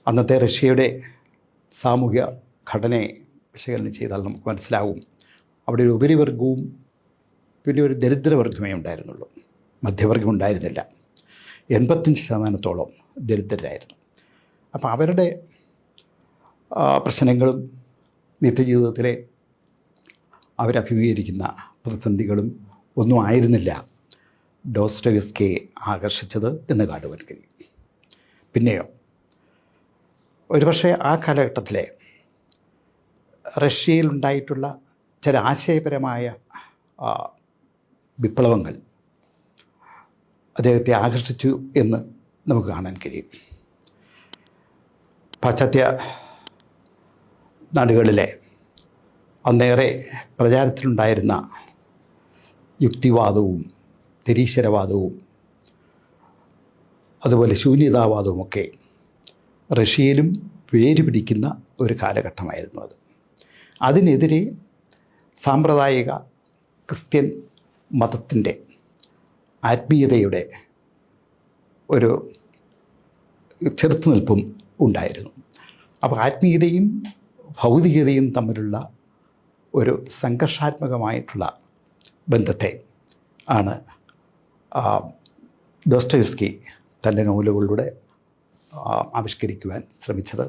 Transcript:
അന്നത്തെ റഷ്യയുടെ സാമൂഹ്യ ഘടനയെ വിശകലനം ചെയ്താൽ നമുക്ക് മനസ്സിലാവും, അവിടെ ഒരു ഉപരിവർഗവും പിന്നെ ഒരു ദരിദ്രവർഗമേ ഉണ്ടായിരുന്നുള്ളൂ. മധ്യവർഗം ഉണ്ടായിരുന്നില്ല. 85% ദരിദ്രരായിരുന്നു. അപ്പോൾ അവരുടെ പ്രശ്നങ്ങളും നിത്യജീവിതത്തിലെ അവരഭിമുഖീകരിക്കുന്ന പ്രതിസന്ധികളും ഒന്നും ആയിരുന്നില്ല ഡോസ്റ്റോയെവ്സ്കിയെ ആകർഷിച്ചത് എന്ന് കാണുവാൻ കഴിയും. പിന്നെയോ ഒരുപക്ഷെ ആ കാലഘട്ടത്തിലെ റഷ്യയിലുണ്ടായിട്ടുള്ള ചില ആശയപരമായ വിപ്ലവങ്ങൾ അദ്ദേഹത്തെ ആകർഷിച്ചു എന്ന് നമുക്ക് കാണാൻ കഴിയും. പാശ്ചാത്യ നാടുകളിലെ അന്നേറെ പ്രചാരത്തിലുണ്ടായിരുന്ന യുക്തിവാദവും നിരീശ്വരവാദവും അതുപോലെ ശൂന്യതാവാദവുമൊക്കെ റഷ്യയിലും വേര് പിടിക്കുന്ന ഒരു കാലഘട്ടമായിരുന്നു അത്. അതിനെതിരെ സാമ്പ്രദായിക ക്രിസ്ത്യൻ മതത്തിൻ്റെ ആത്മീയതയുടെ ഒരു ചെറുത്തുനിൽപ്പും ഉണ്ടായിരുന്നു. അപ്പോൾ ആത്മീയതയും ഭൗതികതയും തമ്മിലുള്ള ഒരു സംഘർഷാത്മകമായിട്ടുള്ള ബന്ധത്തെ ആണ് ഡോസ്റ്റോയെവ്സ്കി തൻ്റെ നോവലുകളിലൂടെ ആവിഷ്കരിക്കുവാൻ ശ്രമിച്ചത്.